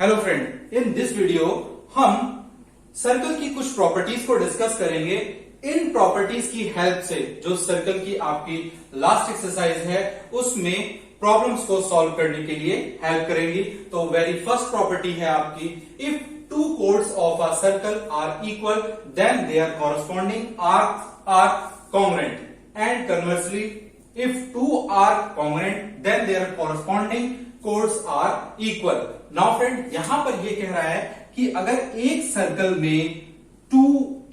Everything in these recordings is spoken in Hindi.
Hello friend, in this video हम सर्कल की कुछ प्रॉपर्टीज को डिस्कस करेंगे। इन प्रॉपर्टीज की हेल्प से जो सर्कल की आपकी लास्ट एक्सरसाइज है उसमें प्रॉब्लम्स को सॉल्व करने के लिए हेल्प करेंगी। तो वेरी फर्स्ट प्रॉपर्टी है आपकी, if two chords of a circle are equal then their corresponding arcs are congruent and conversely if two are congruent then their corresponding chords are equal। now friend, यहां पर ये कह रहा है कि अगर एक सर्कल में टू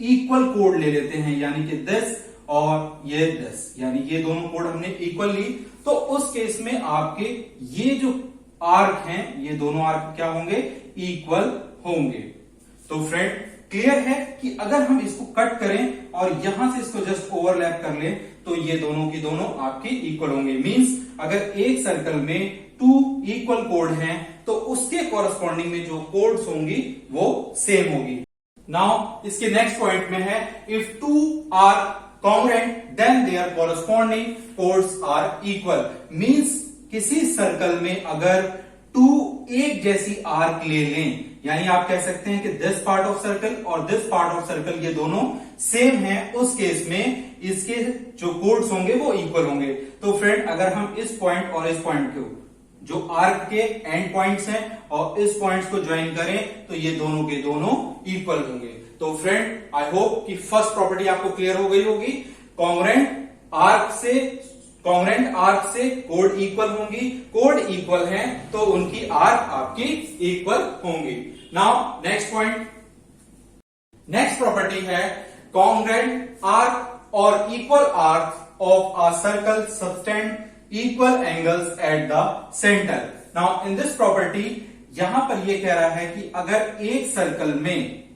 इक्वल कोड ले लेते हैं, यानी कि 10 और ये 10, यानी ये दोनों कोड हमने इक्वल ली, तो उस केस में आपके ये जो आर्क हैं, ये दोनों आर्क क्या होंगे? इक्वल होंगे। तो फ्रेंड क्लियर है कि अगर हम इसको कट करें और यहां से इसको जस्ट ओवरलैप कर लें तो ये दोनों की दोनों आपके इक्वल होंगे। मींस अगर एक सर्कल में टू इक्वल कोड हैं तो उसके कॉरस्पॉन्डिंग में जो कोड्स होंगी वो सेम होगी। नाउ इसके नेक्स्ट पॉइंट में है, if two are congruent then their corresponding chords are equal. Means किसी सर्कल में अगर टू एक जैसी आर्क ले लें, यानी आप कह सकते हैं कि दिस पार्ट ऑफ सर्कल और दिस पार्ट ऑफ सर्कल ये दोनों सेम है, उस केस में इसके जो कोड्स होंगे वो इक्वल होंगे। तो फ्रेंड अगर हम इस पॉइंट और इस पॉइंट को जो आर्क के एंड पॉइंट्स हैं और इस पॉइंट्स को ज्वाइन करें तो ये दोनों के दोनों इक्वल होंगे। तो फ्रेंड आई होप कि फर्स्ट प्रॉपर्टी आपको क्लियर हो गई होगी। कॉन्ग्रुएंट आर्क से कोड इक्वल होंगी, कोड इक्वल हैं तो उनकी आर्क आपकी इक्वल होंगी। Now next point, next property है, कॉन्ग्रुएंट आर्क और equal arc of a circle subtend equal angles eight the centre. Now in this property यहां पर यह कह रहा है कि अगर एक सर्कल में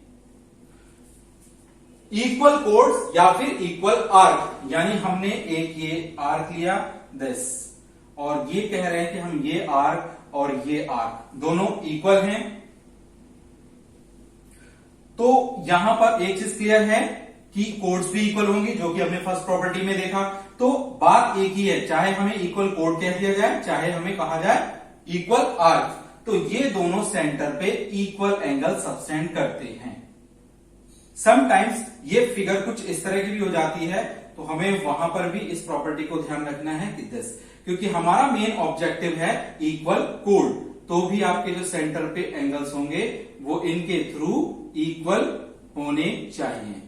इक्वल कोड्स या फिर इक्वल आर्क, यानी हमने एक ये आर्क लिया दिस, और ये कह रहे हैं कि हम ये आर्क और ये आर्क दोनों इक्वल हैं, तो यहां पर एक चीज क्लियर है कि कोड्स भी इक्वल होंगी, जो कि हमने फर्स्ट प्रॉपर्टी में देखा। तो बात एक ही है, चाहे हमें इक्वल कोड कह दिया जाए, चाहे हमें कहा जाए इक्वल आर्क, तो ये दोनों सेंटर पे इक्वल एंगल सबटेंड करते हैं। समटाइम्स ये फिगर कुछ इस तरह की भी हो जाती है, तो हमें वहां पर भी इस प्रॉपर्टी को ध्यान रखना है कि दिस, क्योंकि हमारा मेन ऑब्जेक्टिव है इक्वल कोड, तो भी आपके जो सेंटर पे एंगल्स होंगे वो इनके थ्रू इक्वल होने चाहिए।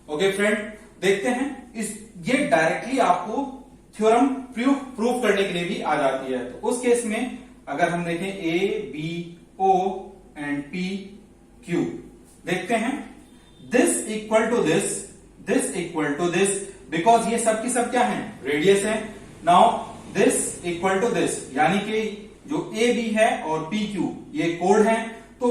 ओके फ्रेंड, देखते हैं ये डायरेक्टली आपको थ्योरम प्रूफ करने के लिए भी आ जाती है। तो उस केस में अगर हम देखें A B O and P Q, देखते हैं this equal to this equal to this, because ये सब की सब क्या है? रेडियस है। Now this equal to this, यानी कि जो ए बी है और पी क्यू ये कोड है, तो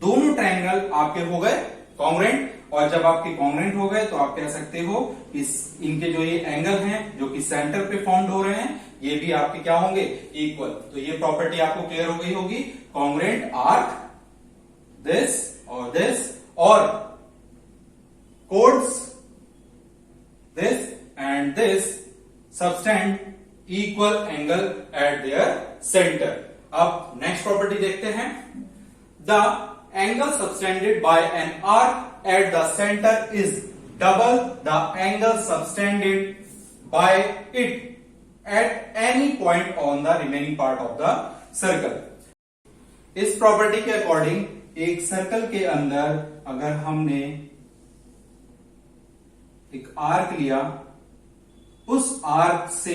दोनों ट्रायंगल आपके हो गए कॉन्ग्रुएंट, और जब आपके कॉन्ग्रुएंट हो गए तो आप कह सकते हो कि इनके जो ये एंगल हैं जो कि सेंटर पे फाउंड हो रहे हैं, ये भी आपके क्या होंगे? इक्वल। तो ये प्रॉपर्टी आपको क्लियर हो गई होगी। कॉन्ग्रुएंट आर्क दिस और codes this and this subtend equal angle at their center। अब नेक्स्ट प्रॉपर्टी देखते हैं, the angle subtended by an arc at the center is double the angle subtended by it at any point on the remaining part of the circle। इस प्रॉपर्टी के अकॉर्डिंग एक सर्कल के अंदर अगर हमने एक आर्क लिया, उस आर्क से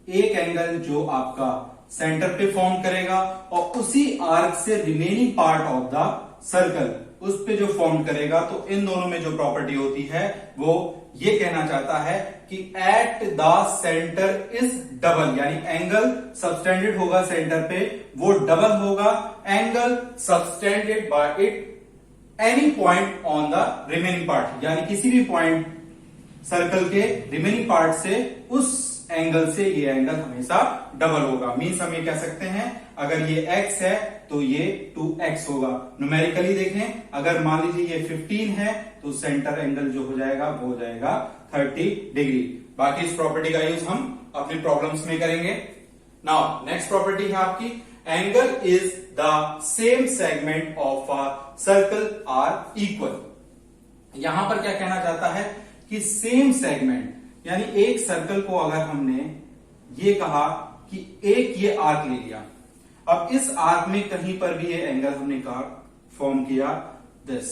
एक एंगल जो आपका सेंटर पे फॉर्म करेगा और उसी आर्क से remaining part of the circle उस पे जो फॉर्म करेगा, तो इन दोनों में जो प्रॉपर्टी होती है वो ये कहना चाहता है कि eight the centre is double, यानी एंगल सबटेंडेड होगा सेंटर पे वो डबल होगा angle subtended bye it any point on the remaining part, यानी किसी भी पॉइंट सर्कल के रिमेनिंग पार्ट से उस एंगल से ये एंगल हमेशा डबल होगा। मींस हम ये कह सकते हैं अगर ये x है तो ये 2x होगा। न्यूमेरिकली देखें, अगर मान लीजिए ये 15 है तो सेंटर एंगल जो हो जाएगा वो हो जाएगा 30 डिग्री। बाकी इस प्रॉपर्टी का यूज हम अपनी प्रॉब्लम्स में करेंगे। नाउ नेक्स्ट प्रॉपर्टी है आपकी, angle is the same segment of a circle are equal. यहां पर क्या कहना चाहता है कि सेम सेगमेंट, यानी एक सर्कल को अगर हमने ये कहा कि एक ये आर्क ले लिया, अब इस आर्क में कहीं पर भी ये एंगल हमने कहा फॉर्म किया दिस,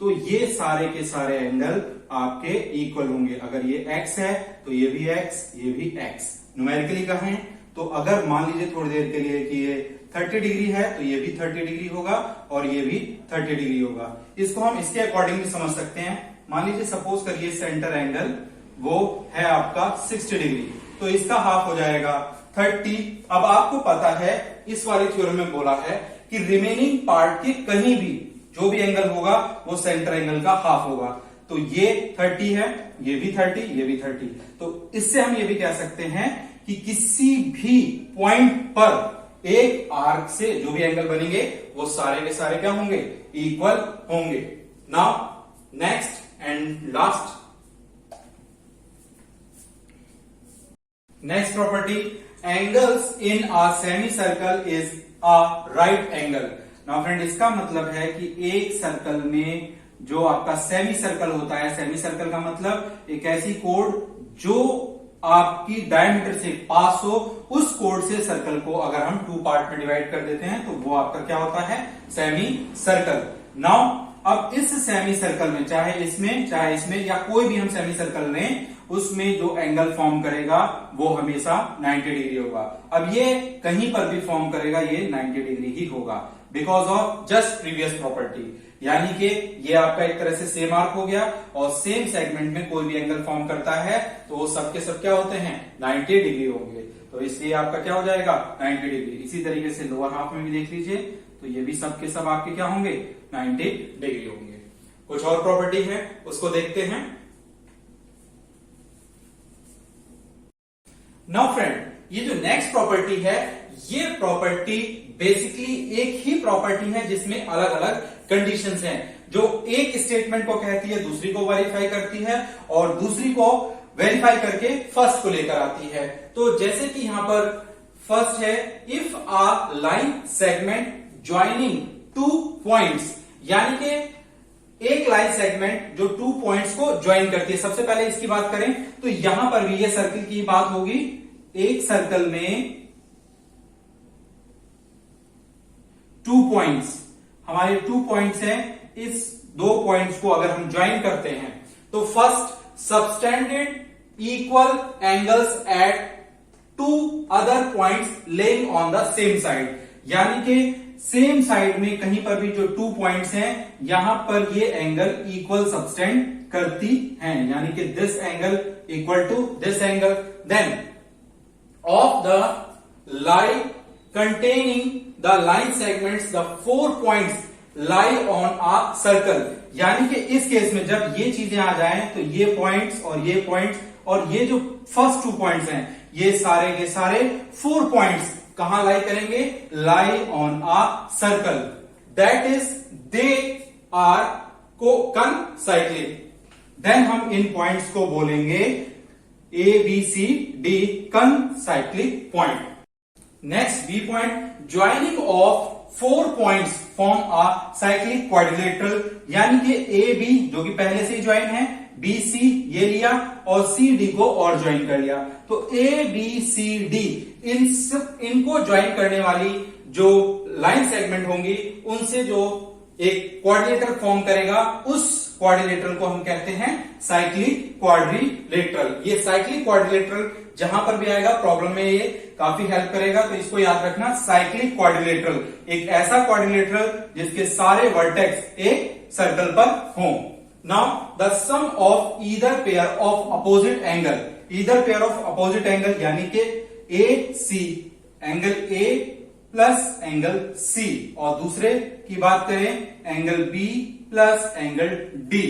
तो ये सारे के सारे एंगल आपके इक्वल होंगे। अगर ये x है तो ये भी x, ये भी x। न्यूमेरिकली कहें तो अगर मान लीजिए थोड़ी देर के लिए कि ये 30 डिग्री है तो ये भी 30 डिग्री होगा और ये भी 30 डिग्री होगा। इसको हम इसके अकॉर्डिंग भी समझ सकते हैं। मान लीजिए सपोज करिए सेंटर एंगल वो है आपका 60 डिग्री, तो इसका हाफ हो जाएगा 30। अब आपको पता है इस वाले थ्योरम में बोला है कि रिमेनिंग पार्ट के कहीं भी जो भी एंगल होगा वो सेंटर एंगल का हाफ होगा। तो ये 30 है, ये भी 30, ये भी 30। तो इससे हम ये भी कह सकते हैं कि किसी भी पॉइंट पर एक आर्क से जो भी एंगल बनेंगे वो सारे के सारे क्या होंगे, इक्वल होंगे। Now next and last, next property, angles in a semi circle is a right angle. Now friend, इसका मतलब है कि एक सर्कल में जो आपका सेमी सर्कल होता है, सेमी सर्कल का मतलब एक ऐसी कोड जो आपकी डायमीटर से पास हो, उस कोड से सर्कल को अगर हम 2 पार्ट में डिवाइड कर देते हैं तो वो आपका क्या होता है, सेमी सर्कल। नाउ अब इस सेमी सर्कल में चाहे इसमें या कोई भी हम सेमी सर्कल लें, उसमें जो एंगल फॉर्म करेगा वो हमेशा 90 डिग्री होगा। अब ये कहीं पर भी फॉर्म करेगा ये 90 डिग्री ही होगा because of just previous property. यानी कि ये आपका एक तरह से सेम आर्क हो गया और सेम सेगमेंट में कोई भी एंगल फॉर्म करता है तो वो सबके सब क्या होते हैं, 90 डिग्री होंगे। तो इसलिए आपका क्या हो जाएगा, 90 डिग्री। इसी तरीके से लोअर हाफ में भी देख लीजिए, तो ये भी सबके सब आपके क्या होंगे, 90 डिग्री होंगे। कुछ और प्रॉपर्टी है उसको देखते हैं। नाउ फ्रेंड, ये जो नेक्स्ट प्रॉपर्टी है, ये प्रॉपर्टी बेसिकली एक ही प्रॉपर्टी है जिसमें अलग अलग कंडीशंस हैं। जो एक स्टेटमेंट को कहती है दूसरी को वेरीफाई करती है और दूसरी को वेरीफाई करके फर्स्ट को लेकर आती है। तो जैसे कि यहां पर फर्स्ट है, if a line segment joining 2 points, यानी कि एक लाइन सेगमेंट जो 2 पॉइंट्स को ज्वाइन करती है। सबसे पहले इसकी बात करें तो यहां पर भी ये सर्कल की बात होगी। एक सर्कल में 2 पॉइंट्स, हमारे 2 पॉइंट्स हैं, इस 2 पॉइंट्स को अगर हम ज्वाइन करते हैं तो first subtended equal angles eight 2 other points laying on the same side, यानी कि सेम साइड में कहीं पर भी जो 2 पॉइंट्स हैं यहां पर ये एंगल इक्वल सबटेंड करती हैं, यानी कि this angle equal to this angle. Then of the line containing the line segments, the 4 points lie on a circle, यानी कि इस केस में जब ये चीजें आ जाएं तो ये पॉइंट्स और ये जो फर्स्ट 2 पॉइंट्स हैं ये सारे के सारे 4 पॉइंट्स कहां लाई करेंगे, lie on a circle, that is they are concyclic. Then हम इन पॉइंट्स को बोलेंगे ABCD concyclic point. Next B point, joining of 4 points form a cyclic quadrilateral, यानी कि ए बी जो कि पहले से ही ज्वाइन है, बी सी ये लिया और सी डी को और ज्वाइन कर लिया, तो ए बी सी डी इनको ज्वाइन करने वाली जो लाइन सेगमेंट होंगी उनसे जो एक क्वाड्रिलेटरल फॉर्म करेगा उस क्वाड्रिलेटरल को हम कहते हैं साइक्लिक क्वाड्रिलेटरल। ये साइक्लिक क्वाड्रिलेटरल जहां पर भी आएगा प्रॉब्लम में ये काफी हेल्प करेगा, तो इसको याद रखना। साइक्लिक क्वाड्रिलेटरल एक ऐसा क्वाड्रिलेटरल जिसके सारे वर्टेक्स एक सर्कल पर हों। Now the sum of either pair of opposite angle, either pair of opposite angle यानी कि A C, angle A plus angle C, और दूसरे की बात करें angle B plus angle D,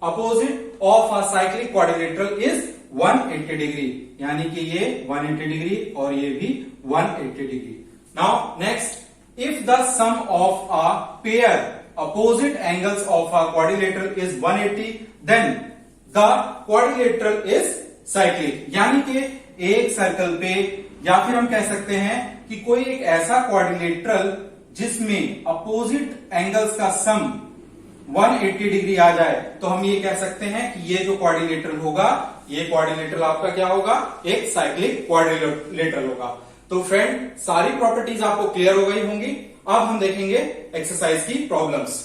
opposite of a cyclic quadrilateral is 180 degree, यानी कि ये 180 डिग्री और ये भी 180 degree. Now next, if the sum of a pair opposite angles of a quadrilateral is 180 then the quadrilateral is cyclic, यानी कि एक सर्कल पे या फिर हम कह सकते हैं कि कोई एक ऐसा क्वाड्रिलेटरल जिसमें अपोजिट एंगल्स का सम 180 डिग्री आ जाए, तो हम ये कह सकते हैं कि ये जो क्वाड्रिलेटरल होगा, ये क्वाड्रिलेटरल आपका क्या होगा, एक साइक्लिक क्वाड्रिलेटरल होगा। तो फ्रेंड, सारी प्रॉपर्टीज आपको क्लियर हो गई होंगी। अब हम देखेंगे एक्सरसाइज की problems.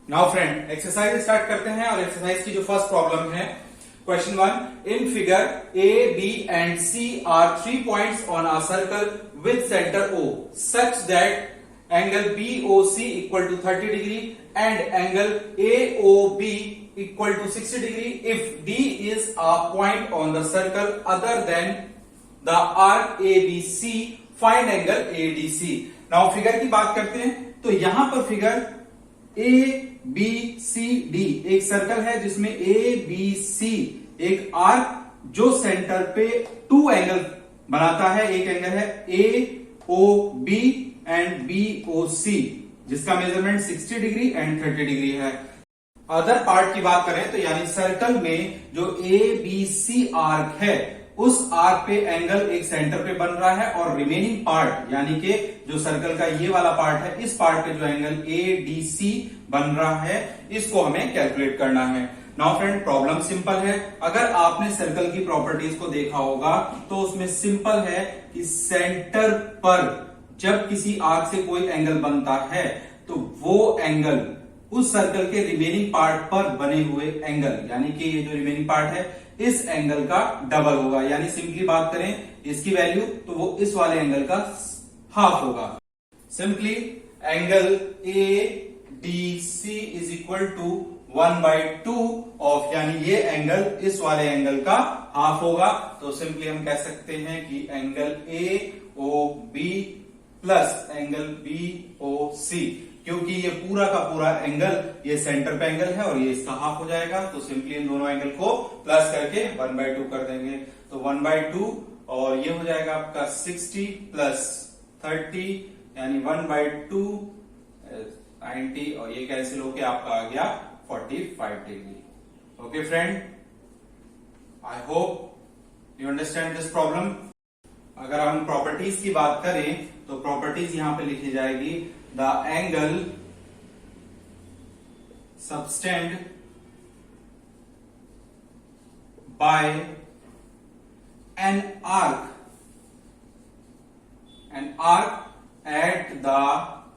Now friend, exercise start करते हैं और एक्सरसाइज की जो फर्स्ट प्रॉब्लम है, question 1, in figure A, B and C are 3 points on a circle with center O such that angle BOC equal to 30 degree and angle AOB equal to 60 degree if D is a point on the circle other than the arc ABC, find angle ADC। Now figure की बात करते हैं, तो यहां पर फिगर ABCD एक सर्कल है जिसमें ABC एक आर्क जो सेंटर पे 2 एंगल बनाता है। एक एंगल है AOB एंड BOC जिसका मेजरमेंट 60 डिग्री एंड 30 डिग्री है। अदर पार्ट की बात करें तो यानी सर्कल में जो ABC आर्क है उस आर्क पे एंगल एक सेंटर पे बन रहा है और रिमेनिंग पार्ट यानी कि जो सर्कल का ये वाला पार्ट है, इस पार्ट पे जो एंगल ADC बन रहा है इसको हमें कैलकुलेट करना है। नाउ फ्रेंड, प्रॉब्लम सिंपल है। अगर आपने सर्कल की प्रॉपर्टीज को देखा होगा तो उसमें सिंपल है कि सेंटर पर जब किसी आर्क से कोई एंगल बनता है तो वो एंगल उस सर्कल के रिमेनिंग पार्ट पर बने हुए एंगल यानी कि ये जो रिमेनिंग पार्ट है इस एंगल का डबल होगा। यानी सिंपली बात करें इसकी वैल्यू तो वो इस वाले एंगल का हाफ होगा। Simply angle ADC is equal to 1/2 of, यानी ये एंगल इस वाले एंगल का हाफ होगा। तो सिंपली हम कह सकते हैं कि angle AOB plus angle BOC, क्योंकि ये पूरा का पूरा एंगल ये सेंटर पे एंगल है और ये इसका हाफ हो जाएगा। तो सिंपली इन दोनों एंगल को प्लस करके 1/2 कर देंगे। तो 1/2 और ये हो जाएगा आपका 60 प्लस 30 यानी 1/2 90 और ये कैंसिल होके आपका आ गया 45 degree. Okay friend, I hope you understand this problem. अगर हम प्रॉपर्टीज की बात करें तो प्रॉपर्टीज यहां पे लिखी जाएगी, the angle subtend by an arc at the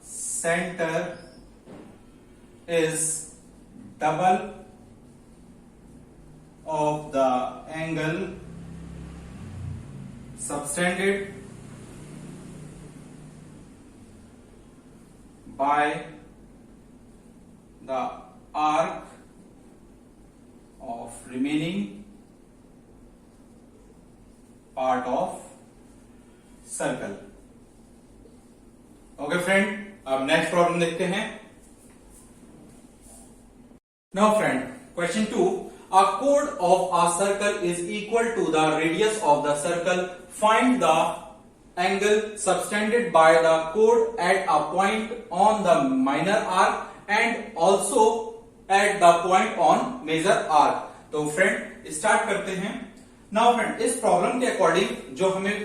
centre is double of the angle subtended by the arc of remaining part of circle। Okay friend, अब नेक्स्ट प्रॉब्लम देखते हैं। Now friend, question 2, a chord of a circle is equal to the radius of the circle. Find the angle subtended by the chord at a point on the minor arc and also at the point on major arc। तो फ्रेंड स्टार्ट करते हैं। नाउ फ्रेंड, इस प्रॉब्लम के अकॉर्डिंग जो हमें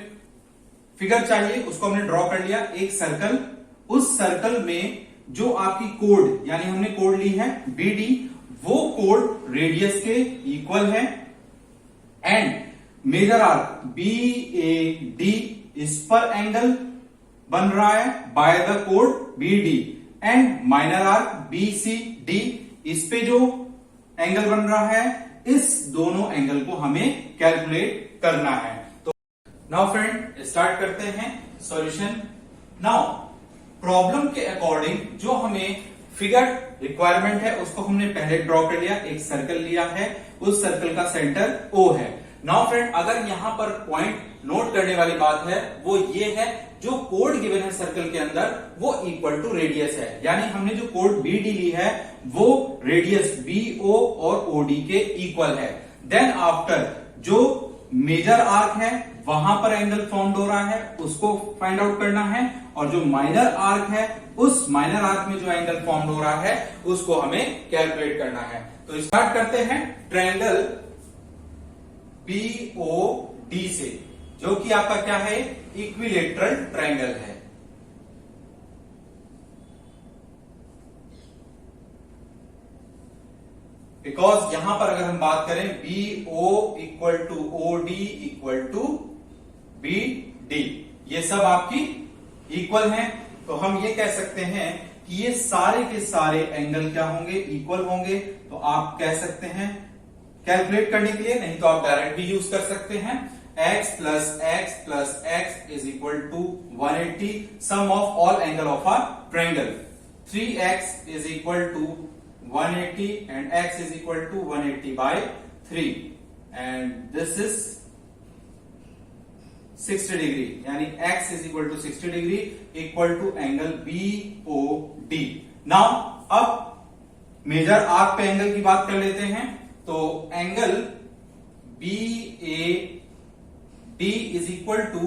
फिगर चाहिए उसको हमने ड्रॉ कर लिया। एक सर्कल, उस सर्कल में जो आपकी कोड यानी हमने कोड ली है BD, वो कोड रेडियस के इक्वल है एंड मेजर आर्क BAD इस पर एंगल बन रहा है by the code BD and minor arc BCD इस पे जो एंगल बन रहा है, इस दोनों एंगल को हमें कैलकुलेट करना है। तो नाउ फ्रेंड स्टार्ट करते हैं सॉल्यूशन। नाउ प्रॉब्लम के अकॉर्डिंग जो हमें फिगर रिक्वायरमेंट है उसको हमने पहले ड्रॉ कर लिया। एक सर्कल लिया है, उस सर्कल का सेंटर O है। नाउ फ्रेंड, अगर यहां पर पॉइंट नोट करने वाली बात है वो ये है, जो कोड गिवन है सर्कल के अंदर वो इक्वल टू रेडियस है। यानी हमने जो कोड BD ली है वो रेडियस BO और OD के इक्वल है। देन आफ्टर जो मेजर आर्क है वहां पर एंगल फॉर्म हो रहा है उसको फाइंड आउट करना है, और जो माइनर आर्क है उस माइनर आर्क में जो एंगल फॉर्म हो रहा है उसको हमें कैलकुलेट करना है। तो स्टार्ट करते हैं। ट्रायंगल BOD डी से, जो कि आपका क्या है, इक्विलेटरल ट्रायंगल है। बिकॉज यहां पर अगर हम बात करें B O equal to O D equal to B D, ये सब आपकी इक्वल हैं, तो हम ये कह सकते हैं कि ये सारे के सारे एंगल क्या होंगे, इक्वल होंगे। तो आप कह सकते हैं कैलकुलेट करने के लिए, नहीं तो आप डायरेक्ट भी यूज कर सकते हैं, x plus x is equal to 180 sum of all angle of a triangle. 3x is equal to 180 and x is equal to 180 by 3 and this is 60 degree, यानी x is equal to 60 degree equal to angle BOD। Now अब मेजर आर्क पे एंगल की बात कर लेते हैं। तो angle BAD is equal to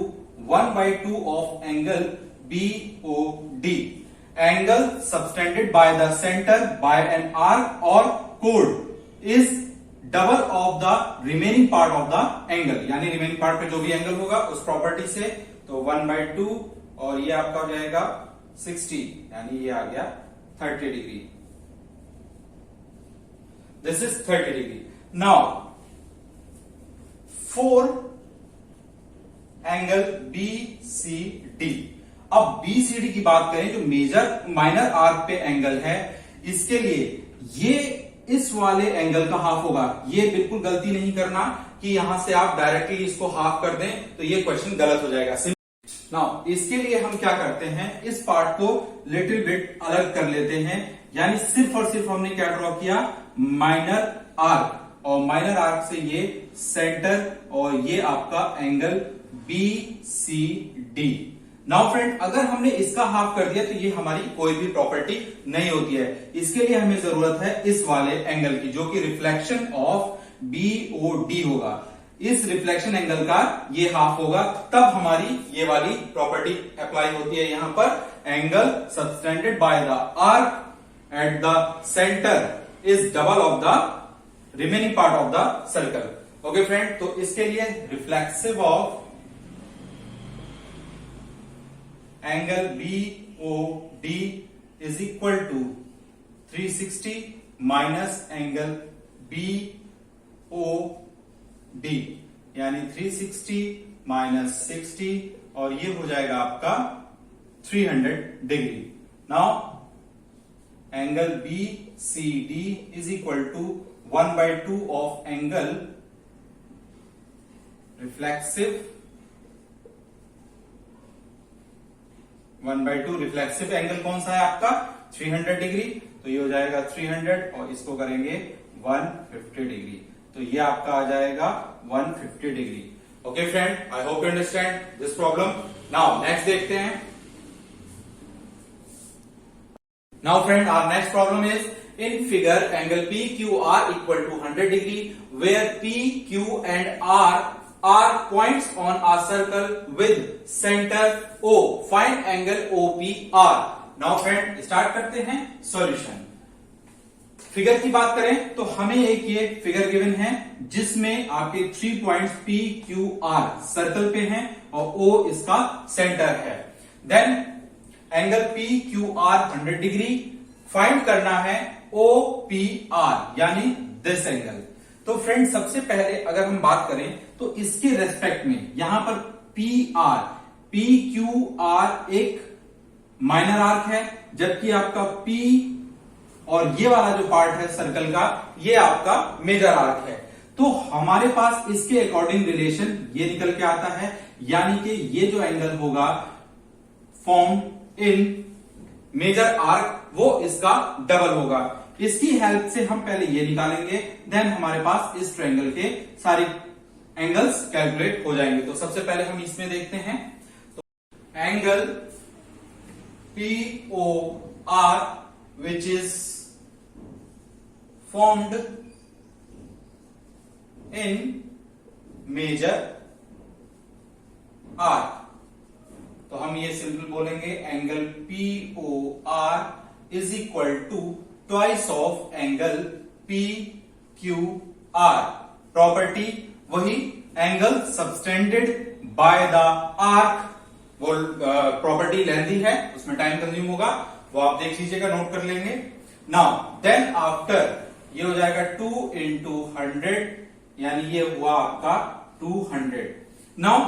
1/2 of angle BOD। Angle subtended by the center by an arc or chord is double of the remaining part of the angle, यानी रिमेनिंग पार्ट पे जो भी एंगल होगा उस प्रॉपर्टी से, तो 1/2 और ये आपका हो जाएगा 60, यानी ये आ गया 30 degree. This is 30 degree. Now four angle BCD। अब BCD की बात करें, जो मेजर माइनर आर्क पे एंगल है, इसके लिए ये इस वाले एंगल का हाफ होगा। ये बिल्कुल गलती नहीं करना कि यहां से आप डायरेक्टली इसको हाफ कर दें, तो ये क्वेश्चन गलत हो जाएगा। नाउ इसके लिए हम क्या करते हैं, इस पार्ट को लिटिल बिट अलग कर लेते हैं, यानी सिर्फ और सिर्फ हमने क्या ड्रॉ किया, माइनर आर्क, और माइनर आर्क से ये सेंटर और ये आपका एंगल BCD। नाउ फ्रेंड, अगर हमने इसका हाफ कर दिया तो ये हमारी कोई भी प्रॉपर्टी नहीं होती है। इसके लिए हमें जरूरत है इस वाले एंगल की, जो कि रिफ्लेक्शन ऑफ BOD होगा। इस रिफ्लेक्शन एंगल का ये हाफ होगा, तब हमारी ये वाली प्रॉपर्टी अप्लाई होती है। यहां पर angle subtended by the arc at the centre is double of the remaining part of the circle. Okay friend, तो इसके लिए reflexive of angle BOD is equal to 360 minus angle BOD, यानी 360 माइनस 60, और ये हो जाएगा आपका 300 degree. Now angle BCD is equal to 1/2 of angle reflexive 1/2 reflexive angle कौन सा है आपका, 300 डिग्री, तो ये हो जाएगा 300 और इसको करेंगे 150 डिग्री, तो ये आपका आ जाएगा 150 degree. Okay friend, I hope you understand this problem. Now next देखते हैं। Now friend, our next problem is in figure angle PQR equal to 100 degree where PQ and R are points on a circle with center O. Find angle OPR. Now friend, start करते हैं सॉल्यूशन। फिगर की बात करें तो हमें एक ये फिगर गिवन है जिसमें आपके 3 पॉइंट्स PQR सर्कल पे हैं और O इसका सेंटर है। Then angle PQR 100 degree, find करना है OPR यानी दिस एंगल। तो फ्रेंड, सबसे पहले अगर हम बात करें तो इसके रेस्पेक्ट में यहां पर PQR एक माइनर आर्क है, जबकि आपका P और ये वाला जो पार्ट है सर्कल का, ये आपका मेजर आर्क है। तो हमारे पास इसके अकॉर्डिंग रिलेशन ये निकल के आता है, यानी कि ये जो एंगल होगा फॉर्म इन मेजर आर्क, वो इसका डबल होगा। इसकी हेल्प से हम पहले ये निकालेंगे, देन हमारे पास इस ट्रायंगल के सारे एंगल्स कैलकुलेट हो जाएंगे। तो सबसे पहले हम इसमें देखते हैं, तो angle POR which is formed in major arc, तो हम ये सिंपल बोलेंगे angle POR is equal to twice of angle PQR। Property वही angle subtended by the arc, वो प्रॉपर्टी लेंथी है, उसमें टाइम कंज्यूम होगा, वो आप देख लीजिएगा, नोट कर लेंगे। नाउ देन आफ्टर ये हो जाएगा 2 into 100, यानी ये हुआ आपका 200। Now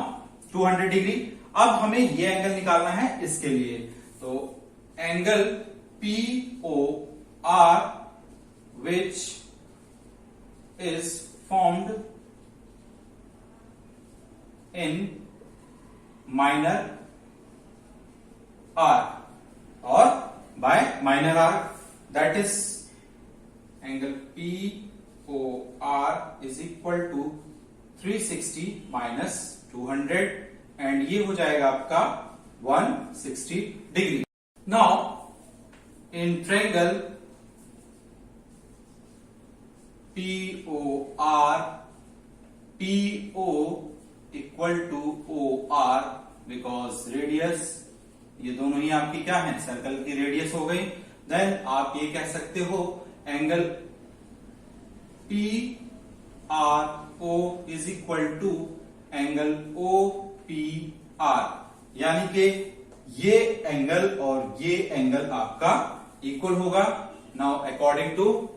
200 degree. अब हमें ये एंगल निकालना है इसके लिए, तो angle POR which is formed in minor arc or by minor arc, that is angle POR is equal to 360 minus 200 and ये हो जाएगा आपका 160 degree. Now in triangle POR, PO equal to OR because radius, ये दोनों ही आपकी क्या है, सर्कल की रेडियस हो गई। देन आप ये कह सकते हो angle PRO is equal to angle OPR, यानी कि ये एंगल और ये एंगल आपका इक्वल होगा। Now according to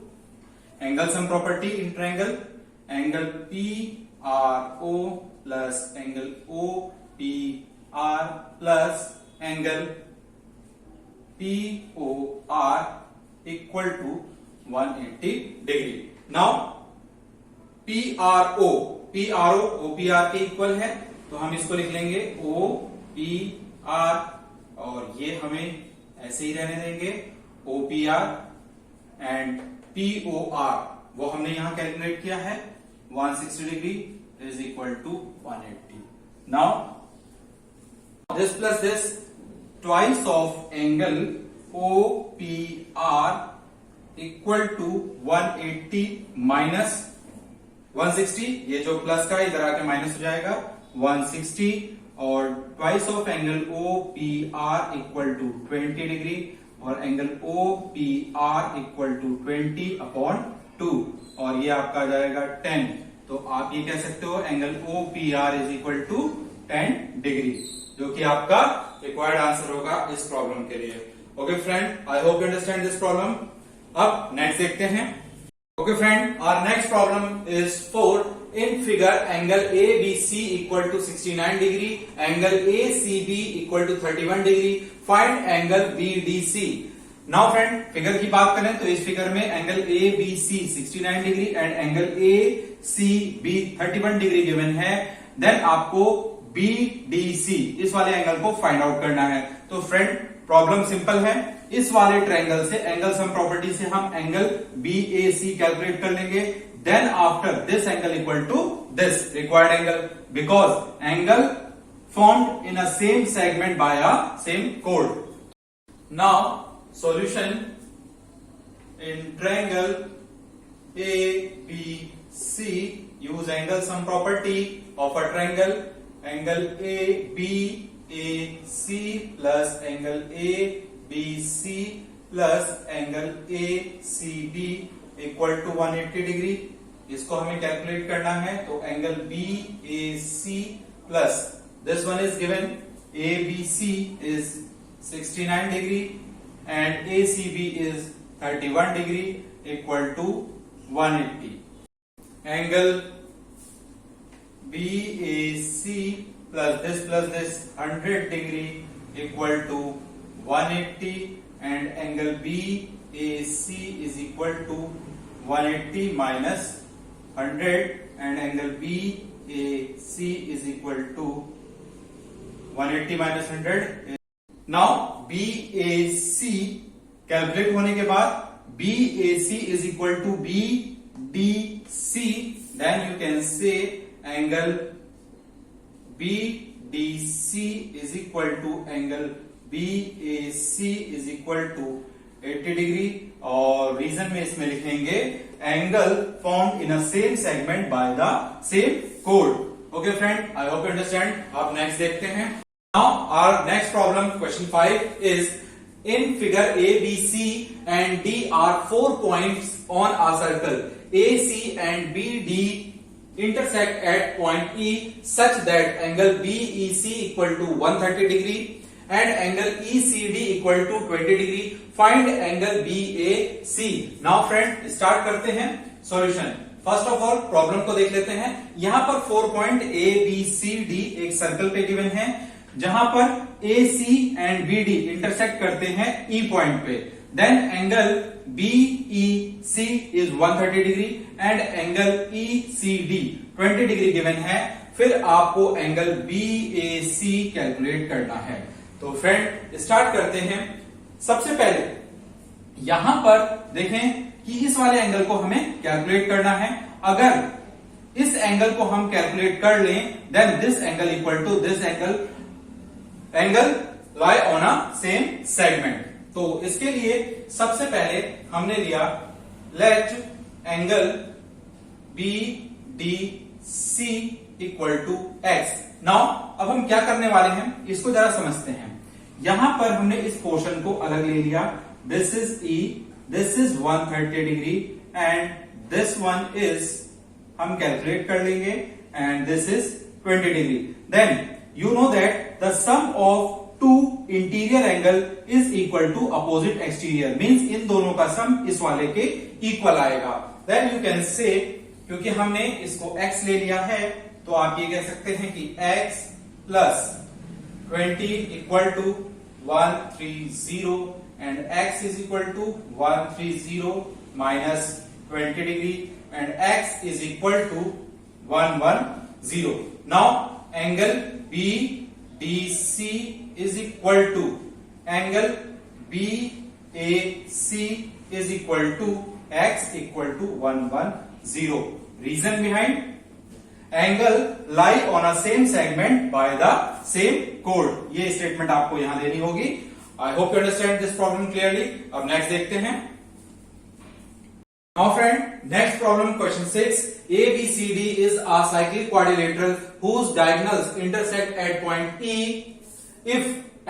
angle sum property in triangle, angle PRO plus angle OPR plus angle POR equal to 180 degree. Now PRO OPR के इक्वल है, तो हम इसको लिख लेंगे OPR और ये हमें ऐसे ही रहने देंगे OPR, एंड POR वो हमने यहां कैलकुलेट किया है 160 degree is equal to 180। Now this plus this twice of angle OPR equal to 180 minus 160, ये जो प्लस का इधर आके माइनस हो जाएगा 160, और twice of angle OPR equal to 20 degree और एंगल OPR इक्वल टू 20/2 और ये आपका आ जाएगा 10। तो आप ये कह सकते हो angle OPR is equal to 10 degree, जो कि आपका रिक्वायर्ड आंसर होगा इस प्रॉब्लम के लिए। Okay friend, I hope you understand this problem. अब नेक्स्ट देखते हैं। Okay friend, our next problem is 4। In figure angle ABC equal to 69 degree, angle ACB equal to 31 degree, find angle BDC। Now friend, figure की बात करें तो इस फिगर में angle ABC 69 degree and angle ACB 31 degree given है। देन आपको BDC इस वाले एंगल को फाइंड आउट करना है। तो फ्रेंड, प्रॉब्लम सिंपल है। इस वाले ट्रायंगल से एंगल सम प्रॉपर्टी से हम एंगल BAC कैलकुलेट कर लेंगे। Then after this angle equal to this required angle, because angle formed in a same segment by a same chord. Now solution in triangle ABC, use angle sum property of a triangle, angle ABAC plus angle ABC plus angle ACB equal to 180 degree. इसको हमें कैलकुलेट करना है, तो angle BAC plus this one is given ABC is 69 degree and ACB is 31 degree equal to 180. Angle BAC plus this 100 degree equal to 180 and angle BAC is equal to 180 minus 100 and angle BAC is equal to 180 minus 100. Now BAC calculate होने के बाद BAC is equal to BDC, then you can say angle BDC is equal to angle BAC is equal to 80 degree, और रीजन में इसमें लिखेंगे angle formed in a same segment by the same code. Okay friend, I hope you understand. आप नेक्स्ट देखते हैं। Now our next problem, question 5 is in figure A, B, C and D are 4 points on a circle. AC and BD intersect at point E such that angle BEC equal to 130 degree and angle ECD equal to 20 degree. Find angle BAC. Now friend start करते हैं solution. First of all problem को देख लेते हैं. यहां पर 4 पॉइंट ABCD एक सर्कल पे गिवन है जहां पर AC एंड BD इंटरसेक्ट करते हैं E पॉइंट पे. Then angle BEC is 130 degree and angle ECD 20 degree given है. फिर आपको एंगल BAC कैलकुलेट करना है. तो फ्रेंड स्टार्ट करते हैं. सबसे पहले यहां पर देखें कि इस वाले एंगल को हमें कैलकुलेट करना है. अगर इस एंगल को हम कैलकुलेट कर लें then this angle equal to this angle lie on a same segment. तो इसके लिए सबसे पहले हमने लिया let angle BDC equal to x. Now अब हम क्या करने वाले हैं इसको जरा समझते हैं. यहां पर हमने इस पोर्शन को अलग ले लिया. This is E, this is 130 degree and this one is हम कैलकुलेट कर लेंगे and this is 20 degree. Then you know that the sum of two interior angle is equal to opposite exterior. Means इन दोनों का सम इस वाले के इक्वल आएगा. देन यू कैन से क्योंकि हमने इसको x ले लिया है तो आप ये कह सकते हैं कि x plus 20 equal to 130 and x is equal to 130 minus 20 degree and x is equal to 110. Now angle BDC is equal to angle BAC is equal to x equal to 110. Reason behind angle lie on a same segment by the same chord. ये स्टेटमेंट आपको यहां देनी होगी. I hope you understand this problem clearly. अब नेक्स्ट देखते हैं. Now friend, next problem question 6. ABCD is a cyclic quadrilateral whose diagonals intersect at point E. If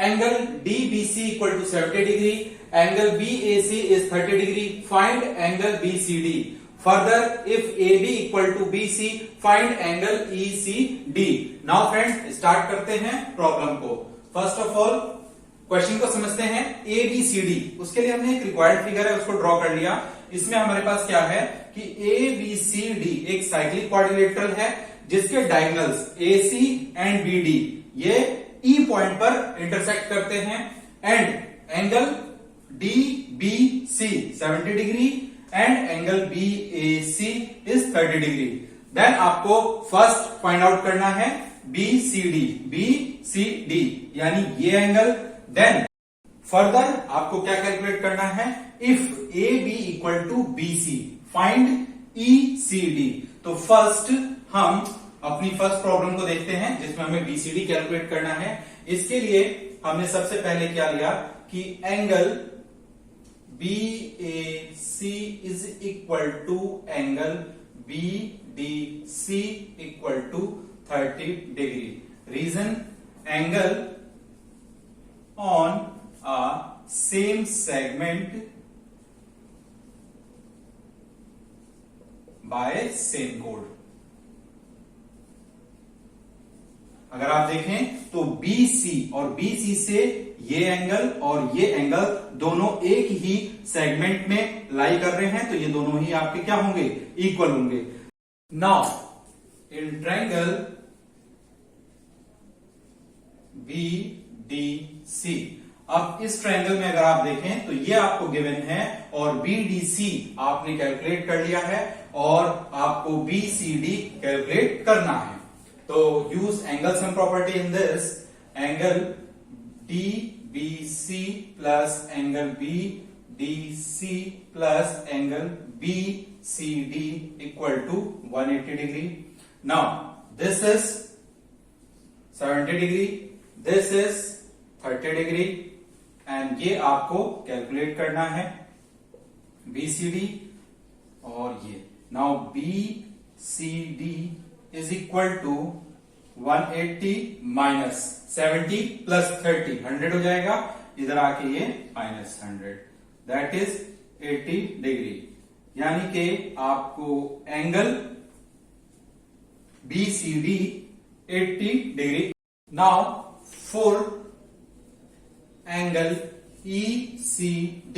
angle DBC equal to 70 degree, angle BAC is 30 degree, find angle BCD. Further, if AB equal to BC, find angle ECD. Now friends, start करते हैं प्रॉब्लम को. फर्स्ट ऑफ ऑल क्वेश्चन को समझते हैं. ABCD उसके लिए हमने एक रिक्वायर्ड फिगर है उसको ड्रॉ कर लिया. इसमें हमारे पास क्या है कि ABCD एक साइक्लिक क्वाड्रिलेटरल है जिसके डायगोनल्स AC एंड BD ये E पॉइंट पर इंटरसेक्ट करते हैं and angle DBC 70 degree and angle BAC is 30 degree. Then आपको फर्स्ट फाइंड आउट करना है BCD यानी ये एंगल. देन फर्दर आपको क्या कैलकुलेट करना है. If AB equal to BC find ECD. तो फर्स्ट हम अपनी फर्स्ट प्रॉब्लम को देखते हैं जिसमें हमें BCD कैलकुलेट करना है. इसके लिए हमने सबसे पहले क्या लिया कि angle BAC is equal to angle BDC equal to 30 degree. Reason angle on a same segment by same कोड. अगर आप देखें तो BC और BC से ये एंगल और ये एंगल दोनों एक ही सेगमेंट में लाई कर रहे हैं तो ये दोनों ही आपके क्या होंगे इक्वल होंगे. Now in triangle BDC. अब इस ट्रायंगल में अगर आप देखें तो ये आपको गिवन है और BDC आपने कैलकुलेट कर लिया है और आपको BCD कैलकुलेट करना है. तो use angle sum property in this. Angle DBC plus angle BDC plus angle BCD equal to 180 degree. Now this is 70 degree, this is 30 degree and ये आपको कैलकुलेट करना है BCD और ये. Now BCD is equal to 180 minus 70 plus 30 100 हो जाएगा. इधर आके ये minus 100 that is 80 डिग्री. यानी कि आपको angle BCD 80 degree. Now fourth angle ECD।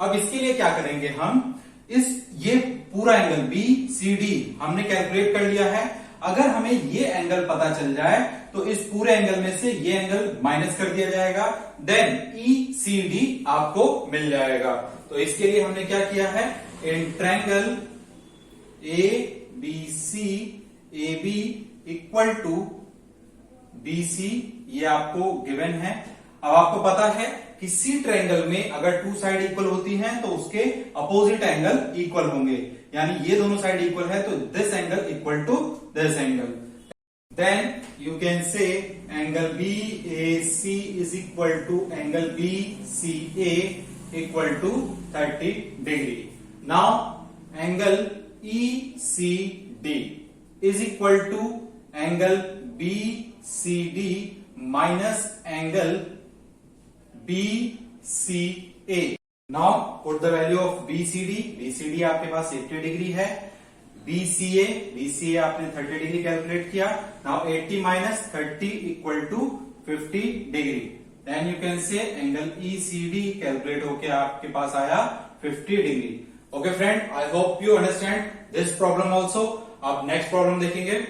अब इसके लिए क्या करेंगे हम, ये पूरा एंगल BCD हमने कैलकुलेट कर लिया है। अगर हमें ये एंगल पता चल जाए तो इस पूरे एंगल में से ये एंगल माइनस कर दिया जाएगा, देन ECD आपको मिल जाएगा। तो इसके लिए हमने क्या किया है, in triangle ABC AB equal to BC, ये आपको गिवन है। अब आपको पता है कि सी ट्रायंगल में अगर टू साइड इक्वल होती हैं तो उसके अपोजिट एंगल इक्वल होंगे, यानी ये दोनों साइड इक्वल है तो this angle equal to this angle. Then you can say angle BAC is equal to angle BCA equal to 30 degree. Now angle ECD is equal to angle BCD minus angle BCA। Now put the value of BCD। BCD आपके पास 80 डिग्री है। BCA आपने 30 डिग्री कैलकुलेट किया। Now 80 minus 30 equal to 50 degree. Then you can say angle ECD calculate होके आपके पास आया 50 degree. Okay friend, I hope you understand this problem also. अब नेक्स्ट प्रॉब्लम देखेंगे।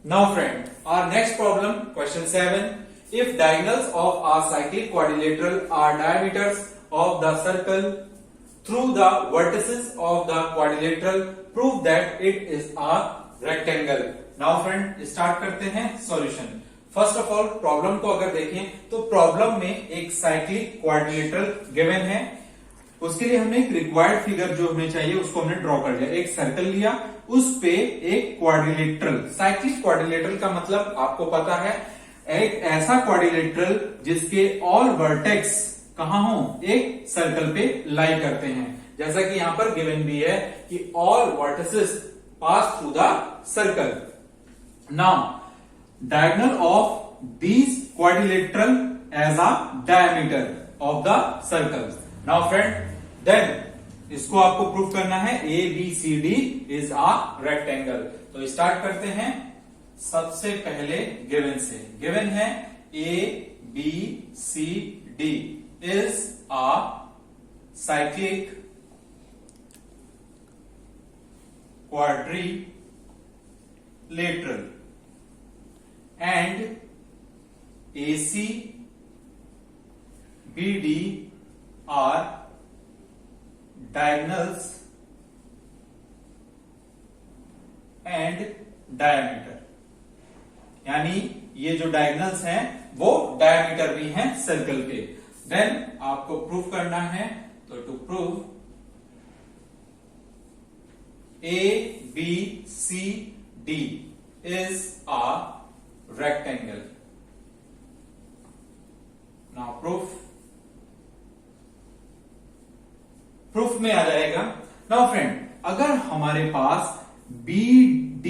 Now friend, our next problem, question 7. If diagonals of a cyclic quadrilateral are diameters of the circle through the vertices of the quadrilateral, prove that it is a rectangle. Now friend, start करते हैं solution. First of all, problem को अगर देखें तो problem में एक cyclic quadrilateral given है। उसके लिए हमने एक रिक्वायर्ड फिगर जो हमें चाहिए उसको हमने ड्रॉ कर लिया। एक सर्कल लिया, उस पे एक क्वाड्रिलेटरल, साइक्लिक क्वाड्रिलेटरल का मतलब आपको पता है, एक ऐसा क्वाड्रिलेटरल जिसके ऑल वर्टेक्स कहां हो, एक सर्कल पे लाई करते हैं। जैसा कि यहां पर गिवन भी है कि all vertices pass through the circle. Now diagonal of these quadrilateral as a diameter of the circle. Now friend, then इसको आपको प्रूव करना है ABCD इज अ रेक्टेंगल। तो स्टार्ट करते हैं सबसे पहले गिवन से। गिवन है ABCD is a cyclic quadrilateral and AC BD are diagonals and diameter, यानी ये जो डायगोनल्स हैं वो डायमीटर भी हैं सर्कल के। देन आपको प्रूव करना है, तो to prove ABCD is a rectangle. Now proof में आ जाएगा। नाउ फ्रेंड, अगर हमारे पास BD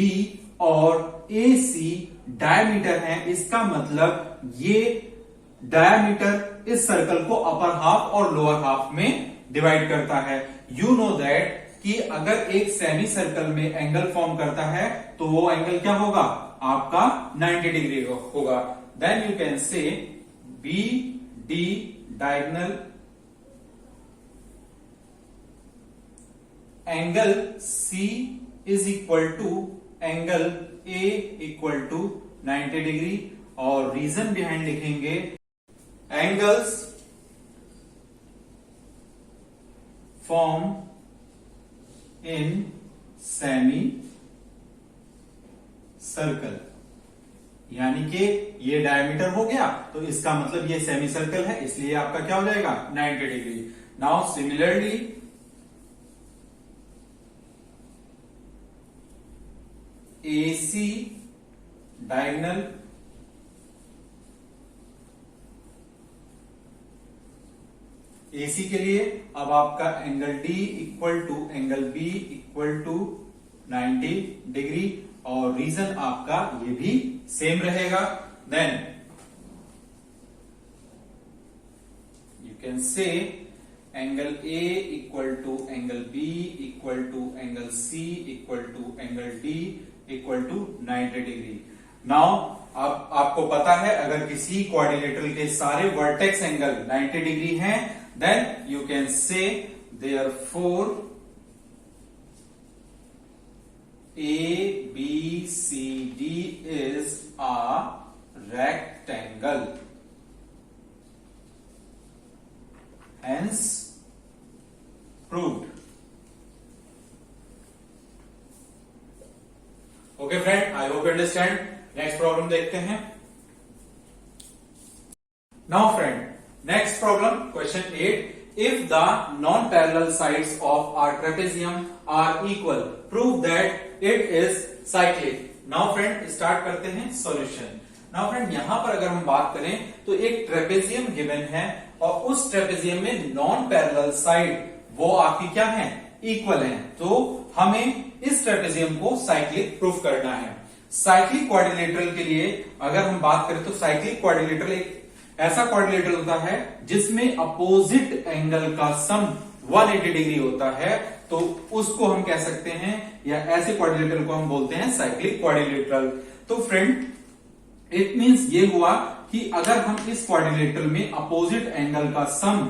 और AC डायमीटर है, इसका मतलब ये डायमीटर इस सर्कल को अपर हाफ और लोअर हाफ में डिवाइड करता है। यू नो दैट कि अगर एक सेमी सर्कल में एंगल फॉर्म करता है तो वो एंगल क्या होगा, आपका 90 डिग्री होगा। Then you can say BD diagonal angle C is equal to angle A equal to 90 degree. और रीजन बिहाइंड लिखेंगे, angles form in semi circle, यानी कि ये डायमीटर हो गया तो इसका मतलब ये सेमी सर्कल है, इसलिए आपका क्या हो जाएगा 90 degree. Now similarly AC diagonal AC के लिए अब आपका angle D equal to angle B equal to 90 degree, और रीजन आपका ये भी सेम रहेगा। Then you can say angle A equal to angle B equal to angle C equal to angle D equal to 90 degree. Now अब आपको पता है अगर किसी क्वाड्रिलेटरल के सारे वर्टेक्स एंगल 90 डिग्री हैं, देन यू कैन से therefore ABCD is a rectangle. Hence proved. Okay friend, I hope you understand. Next problem देखते हैं. Now friend, next problem, question 8. If the non-parallel sides of our trapezium are equal, prove that it is cyclic. Now friend, start करते हैं solution. Now friend, यहां पर अगर हम बात करें तो एक ट्रेपेजियम गिवन है और उस ट्रेपेजियम में नॉन पैरेलल साइड वो आपकी क्या है, इक्वल है। तो हमें इस ट्रेपेजियम को साइक्लिक प्रूफ करना है। साइक्लिक क्वाड्रिलेटरल के लिए अगर हम बात करें तो साइक्लिक क्वाड्रिलेटरल एक ऐसा क्वाड्रिलेटरल होता है जिसमें अपोजिट एंगल का सम 180 डिग्री होता है, तो उसको हम कह सकते हैं, या ऐसे क्वाड्रिलेटरल को हम बोलते हैं साइक्लिक क्वाड्रिलेटरल। तो फ्रेंड इट मींस ये हुआ कि अगर हम इस क्वाड्रिलेटरल में अपोजिट एंगल का सम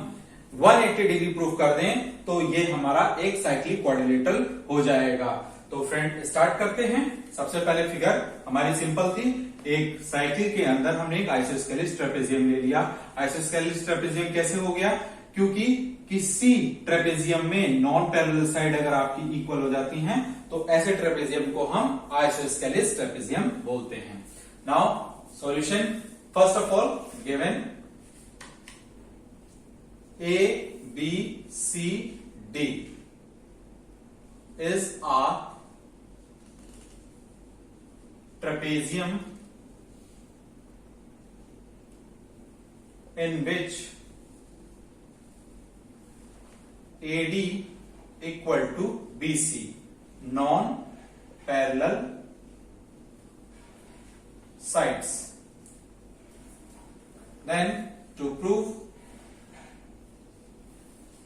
180 डिग्री प्रूफ कर दें तो ये हमारा एक साइक्लिक क्वाड्रिलेटरल हो जाएगा। तो फ्रेंड स्टार्ट करते हैं। सबसे पहले फिगर हमारी सिंपल थी, एक साइकिल के अंदर हमने एक आइसोस्केलिस ट्रेपेजियम ले लिया। आइसोस्केलिस ट्रेपेजियम कैसे हो गया, क्योंकि किसी ट्रेपेजियम में नॉन पैरेलल साइड अगर आपकी इक्वल हो जाती हैं तो ऐसे ट्रेपेजियम को हम आइसोस्केलिस ट्रेपेजियम बोलते हैं। Now solution, first of all given A B C D is a trapezium in which AD equal to BC, non-parallel sides. Then to prove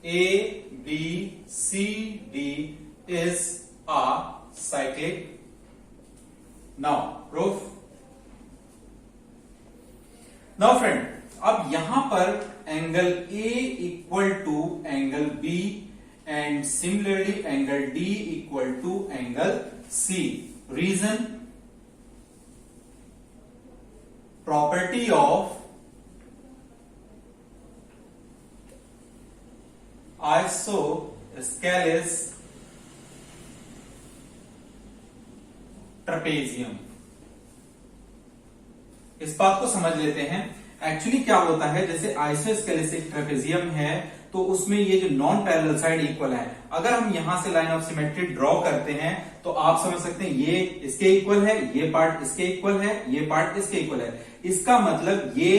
ABCD is a cyclic. Now proof. Now friend, अब यहां पर angle A equal to angle B and similarly angle D equal to angle C. Reason, property of isosceles trapezium. इस बात को समझ लेते हैं। एक्चुअली क्या होता है, जैसे आइसोस्केलिस एक ट्रेपेजियम है तो उसमें ये जो नॉन पैरेलल साइड इक्वल है। अगर हम यहां से लाइन ऑफ सिमेट्री ड्रॉ करते हैं तो आप समझ सकते हैं ये इसके इक्वल है, ये पार्ट इसके इक्वल है, ये पार्ट इसके इक्वल है। इसका मतलब ये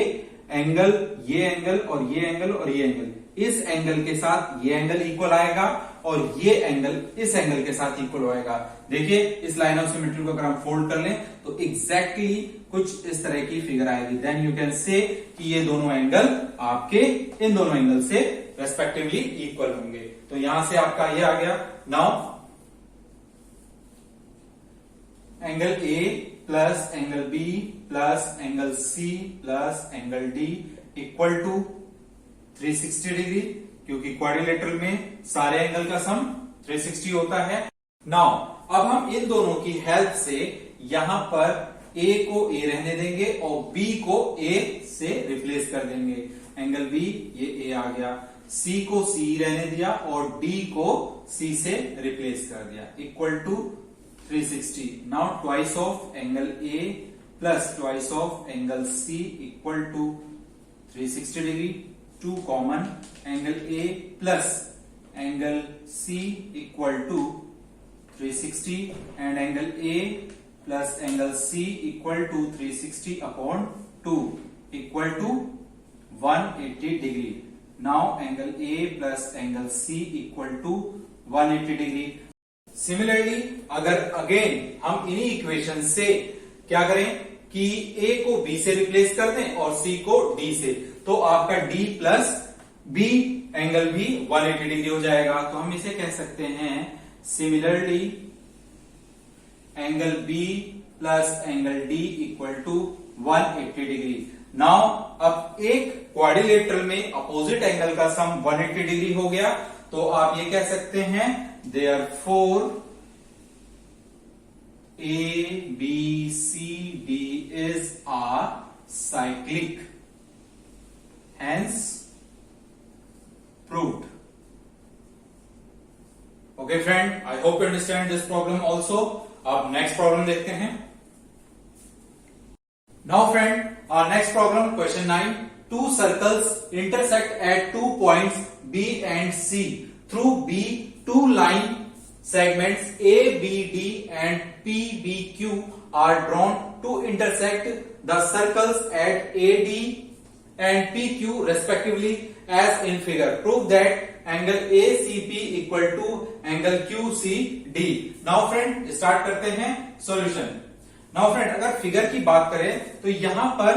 एंगल और ये एंगल और ये एंगल, इस एंगल के साथ ये एंगल इक्वल आएगा और ये एंगल इस एंगल के साथ इक्वल आएगा। देखिए इस लाइन ऑफ सिमेट्री को अगर हम फोल्ड कर लें तो एग्जैक्टली कुछ इस तरह की फिगर आएगी। देन यू कैन से कि ये दोनों एंगल आपके इन दोनों एंगल से रेस्पेक्टिवली इक्वल होंगे। तो यहां से आपका ये आ गया। Now angle A plus angle B plus angle C plus angle D equal to 360 degree, क्योंकि क्वाड्रिलेटरल में सारे एंगल का सम 360 होता है। नाउ अब हम इन दोनों की हेल्प से यहां पर A को A रहने देंगे और B को A से रिप्लेस कर देंगे। एंगल B ये A आ गया, C को C रहने दिया और D को C से रिप्लेस कर दिया, equal to 360। Now twice of angle A plus twice of angle C equal to 360 degree. Two common, angle A plus angle C equal to 360 and angle A plus angle C equal to 360 upon 2 equal to 180 degree. Now angle A plus angle C equal to 180 degree. Similarly अगर अगेन हम इन्हीं इक्वेशन से क्या करें कि A को B से रिप्लेस कर दें और C को D से, तो आपका D प्लस बी एंगल भी 180 डिग्री हो जाएगा। तो हम इसे कह सकते हैं similarly angle B plus angle D equal to 180 degree. Now अब एक क्वाड्रिलेटरल में अपोजिट एंगल का सम 180 डिग्री हो गया, तो आप ये कह सकते हैं therefore A, B, C, D is a cyclic, hence proved. Okay friend, I hope you understand this problem also. अब next problem देखते हैं। Now friend, our next problem, question 9. Two circles intersect at 2 points B and C. Through B, two line segments A, B, D and P, B, Q are drawn to intersect the circles at A, D and P, Q respectively as in figure. Prove that angle ACP equal to angle QCD. Now friend, start करते हैं solution. Now friend, अगर फिगर की बात करें तो यहां पर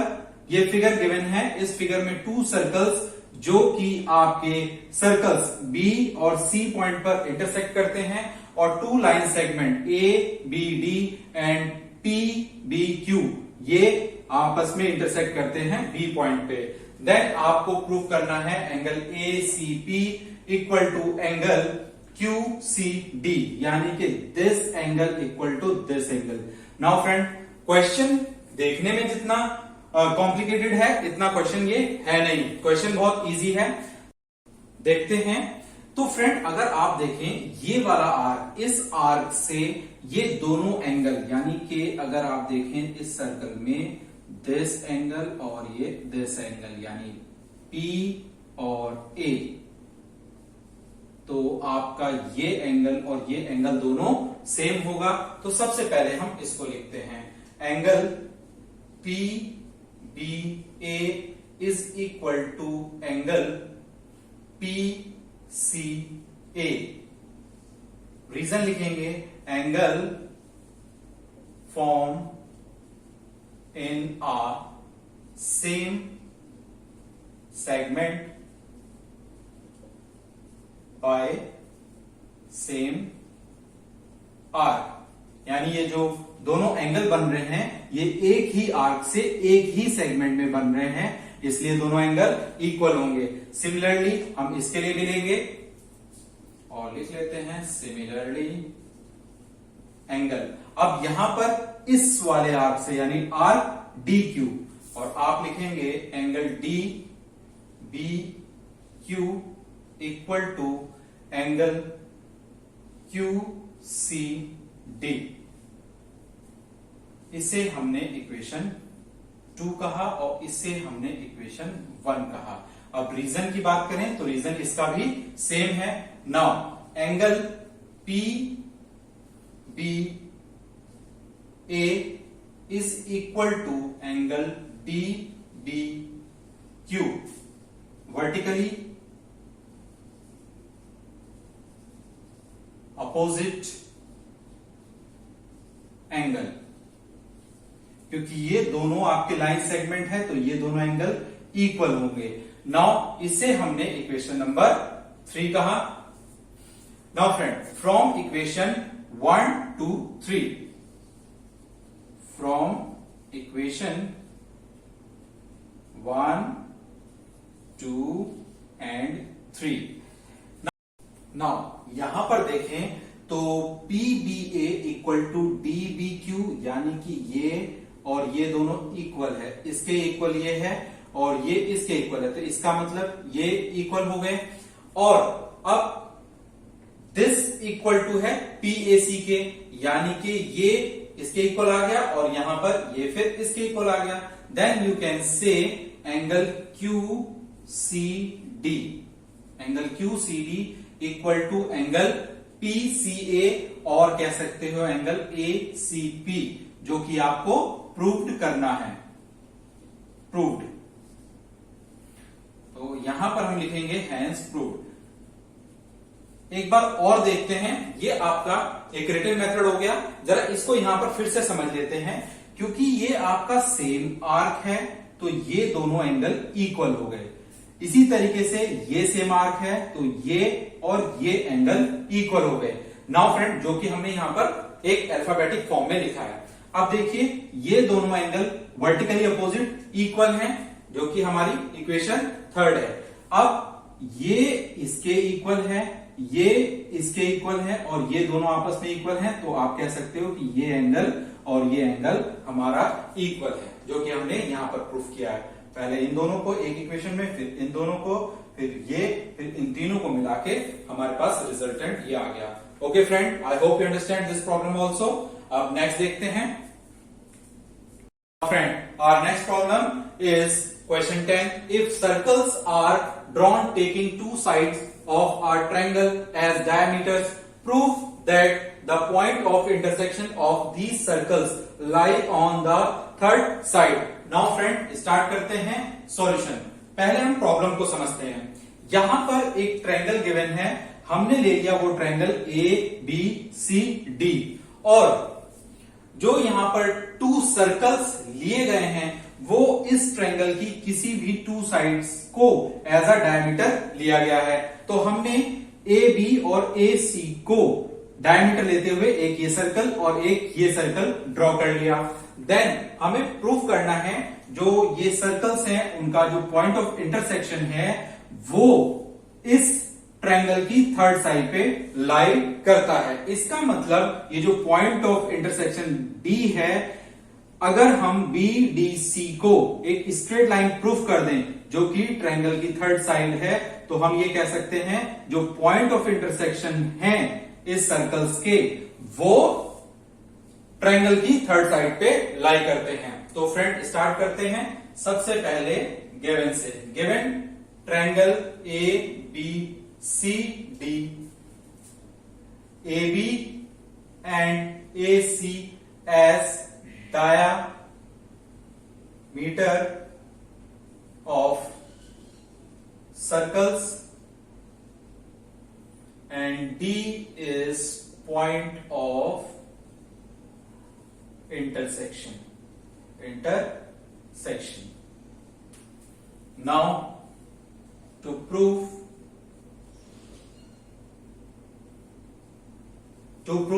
ये फिगर गिवन है। इस फिगर में टू सर्कल्स जो कि आपके सर्कल्स B और C पॉइंट पर इंटरसेक्ट करते हैं और two line segment A, B, D and P, B, Q ये आपस में इंटरसेक्ट करते हैं B पॉइंट पे। देन आपको प्रूव करना है angle ACP equal to angle QCD, यानी कि this angle equal to this angle. Now friend, question देखने में जितना कॉम्प्लिकेटेड है इतना क्वेश्चन ये है नहीं। क्वेश्चन बहुत इजी है, देखते हैं। तो फ्रेंड अगर आप देखें ये वाला आर्क, इस आर्क से ये दोनों एंगल, यानी कि अगर आप देखें इस सर्कल में दिस एंगल और ये दिस एंगल यानी P और A, तो आपका ये एंगल और ये एंगल दोनों सेम होगा। तो सबसे पहले हम इसको लिखते हैं, angle PBA is equal to angle PCA। Reason लिखेंगे, angle form in a same segment by same arc, यानी ये जो दोनों एंगल बन रहे हैं ये एक ही आर्क से एक ही सेगमेंट में बन रहे हैं, इसलिए दोनों एंगल इक्वल होंगे। सिमिलरली हम इसके लिए भी लेंगे और लिख लेते हैं सिमिलरली एंगल। अब यहां पर इस वाले आर्क से यानी आर्क DQ, और आप लिखेंगे angle DBQ equal to angle QCD। इसे हमने इक्वेशन 2 कहा और इससे हमने इक्वेशन 1 कहा। अब रीजन की बात करें तो रीजन इसका भी सेम है। Now angle PBA is equal to angle DBQ, vertically opposite angle, क्योंकि ये दोनों आपके लाइन सेगमेंट है तो ये दोनों एंगल इक्वल होंगे। नाउ इसे हमने इक्वेशन नंबर 3 कहा। Now friend, from equation 1 to 3, from equation 1, 2 and 3। Now यहां पर देखें तो PBA इक्वल टू DBQ, यानी कि ये और ये दोनों इक्वल है, इसके इक्वल ये है और ये इसके इक्वल है, तो इसका मतलब ये इक्वल हो गए। और अब दिस इक्वल टू है PAC के, यानी कि ये इसके इक्वल आ गया और यहां पर ये फिर इसके इक्वल आ गया। Then you can say angle QCD, angle QCD equal to angle PCA, और कह सकते हो एंगल ACP, जो कि आपको प्रूव्ड करना है, प्रूव्ड। तो यहां पर हम लिखेंगे हैंस प्रूव्ड। एक बार और देखते हैं, ये आपका एक रिटन मेथड हो गया। जरा इसको यहां पर फिर से समझ लेते हैं, क्योंकि ये आपका सेम आर्क है तो ये दोनों एंगल इक्वल हो गए। इसी तरीके से ये सेम आर्क है तो ये और ये एंगल इक्वल हो गए। नाउ फ्रेंड, जो कि हमने यहां पर एक अल्फाबेटिक फॉर्म में लिखा है। अब देखिए ये दोनों एंगल वर्टिकली अपोजिट इक्वल हैं, जो कि हमारी इक्वेशन थर्ड है। अब ये इसके इक्वल है, ये इसके इक्वल है और ये दोनों आपस में इक्वल हैं, तो आप कह सकते हो कि ये एंगल और ये एंगल हमारा इक्वल है, जो कि हमने यहां पर प्रूफ किया है। पहले इन दोनों को एक इक्वेशन में, फिर इन दोनों को, फिर इन तीनों को मिला के हमारे पास रिजल्टेंट ये आ गया। Okay friend, I hope you understand this problem also. अब नेक्स्ट देखते हैं friend, our next problem is question 10. If circles are drawn taking two sides of a triangle as diameters, prove that the point of intersection of these circles lie on the third side. Now friend, start करते हैं सॉल्यूशन। पहले हम प्रॉब्लम को समझते हैं। यहां पर एक ट्रायंगल गिवन है, हमने ले लिया वो triangle A B C D, और जो यहां पर टू सर्कल्स लिए गए हैं वो इस ट्रायंगल की किसी भी टू साइड्स को एज अ डायमीटर लिया गया है। तो हमने ए बी और ए सी को डायमीटर लेते हुए एक ये सर्कल और एक ये सर्कल ड्रॉ कर लिया। देन हमें प्रूफ करना है जो ये सर्कल्स हैं उनका जो पॉइंट ऑफ इंटरसेक्शन है वो इस ट्रायंगल की थर्ड साइड पे लाई करता है। इसका मतलब ये जो पॉइंट ऑफ इंटरसेक्शन डी है, अगर हम बी डी सी को एक स्ट्रेट लाइन प्रूफ कर दें जो कि ट्रायंगल की थर्ड साइड है, तो हम ये कह सकते हैं जो पॉइंट ऑफ इंटरसेक्शन है इस सर्कल्स के वो ट्रायंगल की थर्ड साइड पे लाई करते हैं। तो फ्रेंड स्टार्ट करते हैं। सबसे पहले गिवन से, given triangle A B C D, A B and A C as diameter of circles and D is point of intersection. Now to prove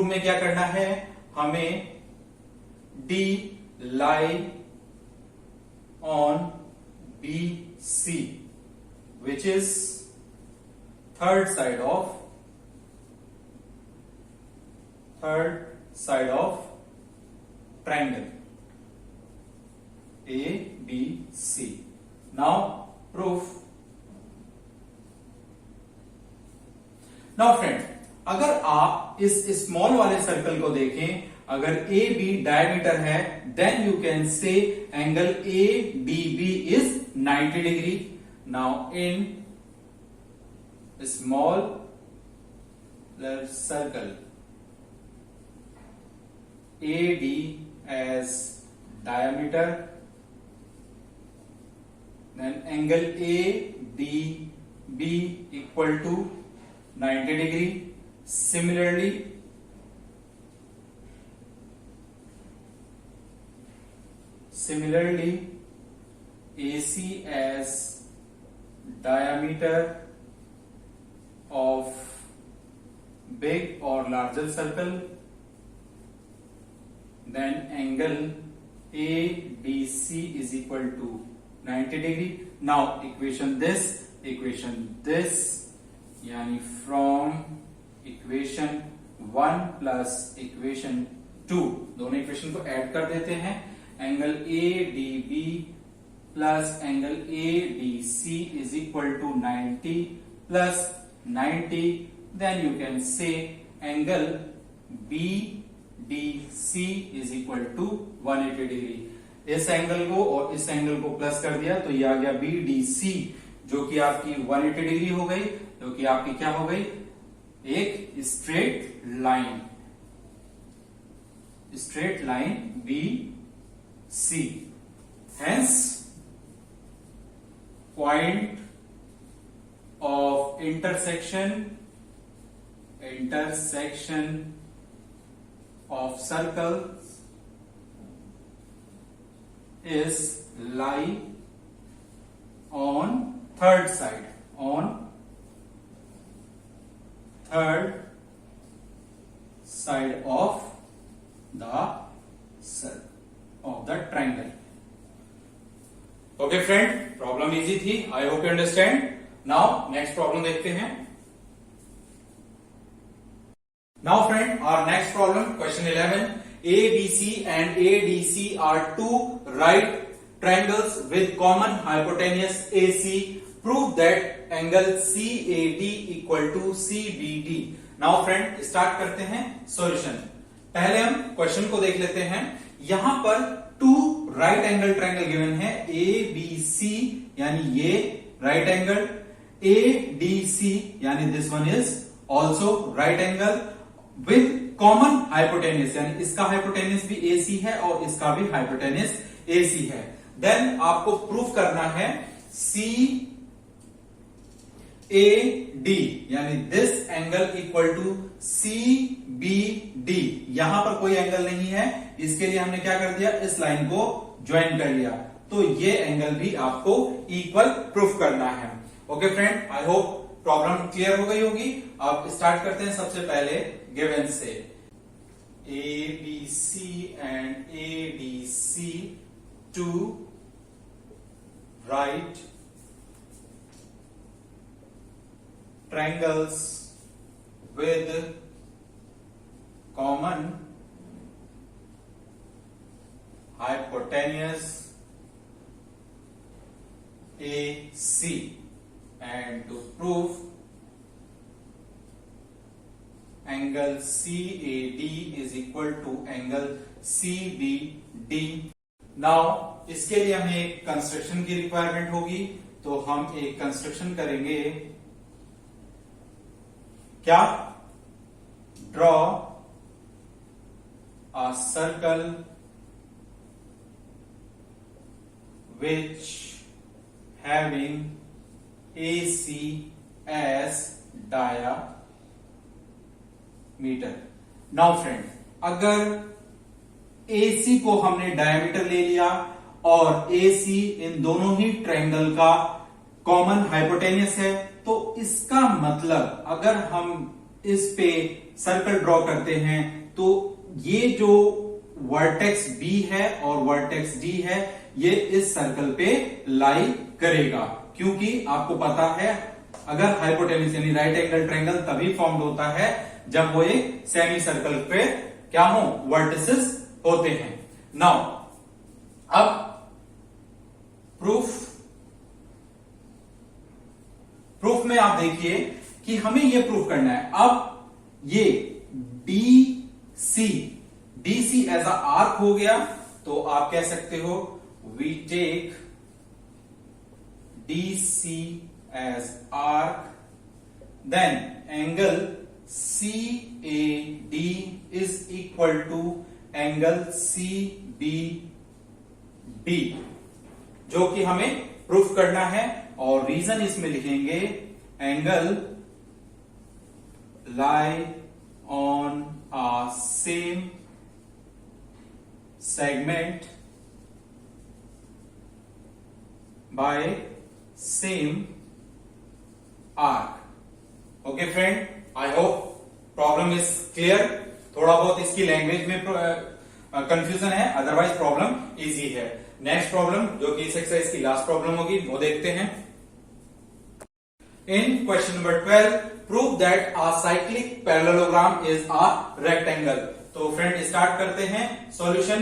में क्या करना है, हमें D lie on BC, which is third side of triangle ABC. Now proof. Now friend, अगर आप इस स्मॉल वाले सर्कल को देखें, अगर ए बी डायमीटर है, then you can say angle A D B is 90 degree. Now in small circle A D as diameter, then angle A D B equal to 90 degree. Similarly, AC as diameter of big or larger circle, then angle ADC is equal to 90 degree. Now equation this, यानी from equation 1 plus equation 2, दोनों इक्वेशन को ऐड कर देते हैं। Angle A D B plus angle A D C is equal to 90 plus 90, then you can say angle B D C is equal to 180 degree. इस एंगल को और इस एंगल को प्लस कर दिया तो ये आ गया बी डी सी, जो कि आपकी 180 डिग्री हो गई, जो कि आपकी क्या हो गई, एक straight line B C. Hence, point of intersection of circles is lie on third side, on third side of the triangle. Okay friend, problem easy थी, I hope you understand. Now next problem देखते हैं। Now friend, our next problem, question 11, ABC and ADC are two right triangles with common hypotenuse AC. Prove that angle CAD equal to CBD. Now friend, start करते हैं सॉल्यूशन। पहले हम क्वेश्चन को देख लेते हैं। यहां पर two right angle triangle given है, ABC यानी ये राइट एंगल, ADC यानी this one is also right angle with common hypotenuse, यानी इसका हाइपोटेन्यूज भी AC है और इसका भी हाइपोटेन्यूज AC है। देन आपको प्रूफ करना है CAD यानी this angle equal to CBD। यहां पर कोई एंगल नहीं है, इसके लिए हमने क्या कर दिया, इस लाइन को ज्वाइन कर लिया, तो ये एंगल भी आपको इक्वल प्रूफ करना है। Okay friend, I hope problem clear हो गई होगी। अब स्टार्ट करते हैं सबसे पहले गिवन से। ABC and ADC, two right triangles with common hypotenuse AC, and to prove angle CAD is equal to angle CBD। Now इसके लिए हमें एक कंस्ट्रक्शन की रिक्वायरमेंट होगी, तो हम एक कंस्ट्रक्शन करेंगे। क्या? Draw a circle which having AC as diameter। Now friend, अगर AC को हमने डायमीटर ले लिया और AC इन दोनों ही ट्रायंगल का कॉमन हाइपोटेन्यूस है, तो इसका मतलब अगर हम इस पे सर्कल ड्रॉ करते हैं तो ये जो वर्टेक्स B है और वर्टेक्स D है, ये इस सर्कल पे लाई करेगा, क्योंकि आपको पता है अगर हाइपोटेन्यूस यानी राइट एंगल ट्रायंगल तभी फॉर्म्ड होता है जब वो एक सेमी सर्कल पे क्या हो, वर्टिसेस होते हैं। नाउ अब प्रूफ में आप देखिए कि हमें ये प्रूफ करना है। अब ये DC एज अ आर्क हो गया, तो आप कह सकते हो we take DC as arc, then angle CAD is equal to angle CBD, जो कि हमें प्रूफ करना है। और रीजन इसमें लिखेंगे, angle lie on a same segment by same arc. Okay friend, I hope problem is clear. थोड़ा बहुत इसकी लैंग्वेज में कंफ्यूजन है, अदरवाइज प्रॉब्लम इजी है। नेक्स्ट प्रॉब्लम, जो कि इस एक्सरसाइज की लास्ट प्रॉब्लम होगी, वो देखते हैं। In question number 12, prove that a cyclic parallelogram is a rectangle. तो फ्रेंड स्टार्ट करते हैं सॉल्यूशन।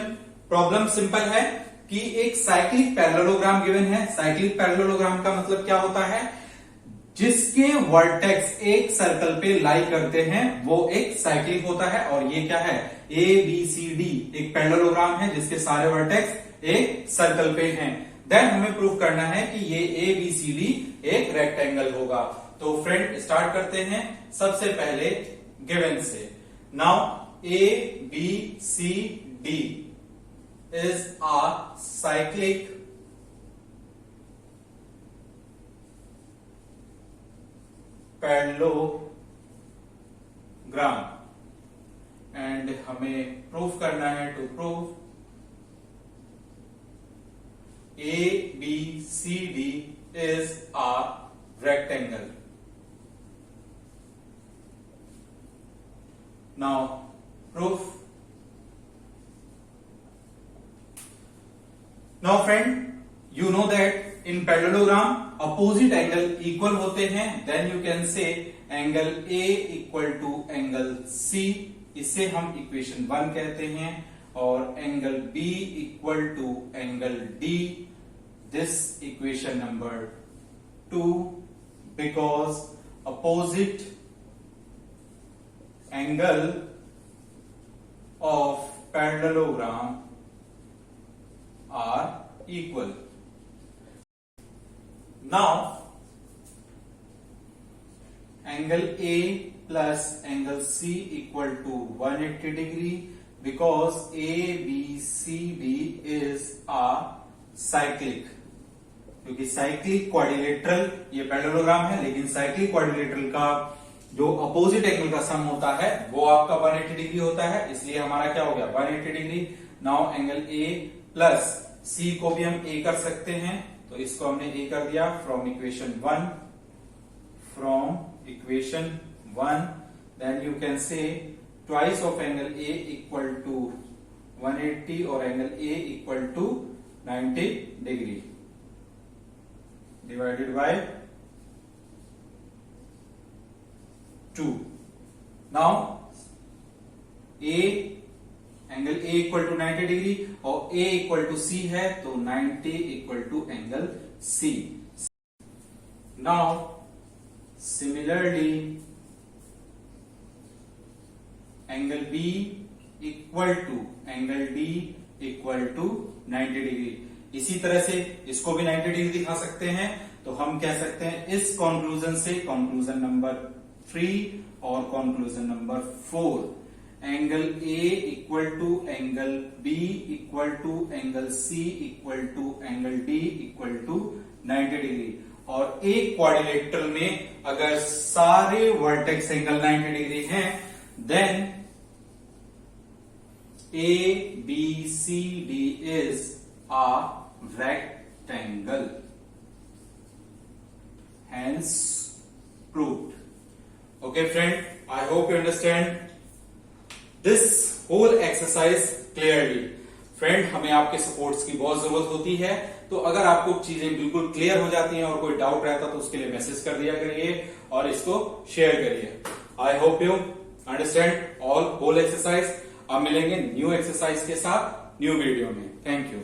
प्रॉब्लम सिंपल है कि एक साइक्लिक पैरेललोग्राम गिवन है। साइक्लिक पैरेललोग्राम का मतलब क्या होता है, जिसके वर्टेक्स एक सर्कल पे लाई करते हैं वो एक साइक्लिक होता है। और ये क्या है, ABCD एक पैरेललोग्राम है जिसके सारे वर्टेक्स एक सर्कल पे हैं। देन हमें प्रूफ करना है कि ये ABCD एक रेक्टेंगल होगा। तो फ्रेंड स्टार्ट करते हैं सबसे पहले गिवन से। Now ABCD is a cyclic parallelogram, and हमें प्रूफ करना है, to proof ABCD is a rectangle. Now proof. Now friend, you know that in parallelogram opposite angle equal होते हैं, then you can say angle A equal to angle C, इसे हम इक्वेशन 1 कहते हैं, और angle B equal to angle D, this equation number 2, because opposite angle of parallelogram are equal. Now angle A plus angle C equal to 180 degree, because ABCD is a cyclic. क्योंकि साइक्लिक क्वाड्रिलेटरल ये पैरेललोग्राम है, लेकिन साइक्लिक क्वाड्रिलेटरल का जो अपोजिट एंगल का सम होता है वो आपका 180 डिग्री होता है, इसलिए हमारा क्या हो गया 180 degree. Now angle A plus C को भी हम A कर सकते हैं, तो इसको हमने A कर दिया from equation 1. Then you can say twice of angle A equal to 180 और angle A equal to 90 degree divided by 2. Now angle A equal to 90 degree और A इक्वल टू C है, तो 90 equal to angle C. Now similarly angle B equal to angle D equal to 90 degree. इसी तरह से इसको भी 90 डिग्री दिखा सकते हैं, तो हम कह सकते हैं इस कंक्लूजन से, कंक्लूजन नंबर 3 और conclusion number 4, angle A equal to angle B equal to angle C equal to angle D equal to 90 degree. और एक क्वाड्रिलेटरल में अगर सारे वर्टेक्स एंगल 90 डिग्री हैं, then ABCD is a rectangle. Hence proved. Okay friend, I hope you understand this whole exercise clearly. Friend, हमें आपके सपोर्ट्स की बहुत जरूरत होती है, तो अगर आपको चीजें बिल्कुल क्लियर हो जाती हैं और कोई डाउट रहता तो उसके लिए मैसेज कर दिया करिए और इसको शेयर करिए. I hope you understand all whole exercise. अब मिलेंगे न्यू एक्सरसाइज के साथ न्यू वीडियो में. Thank you.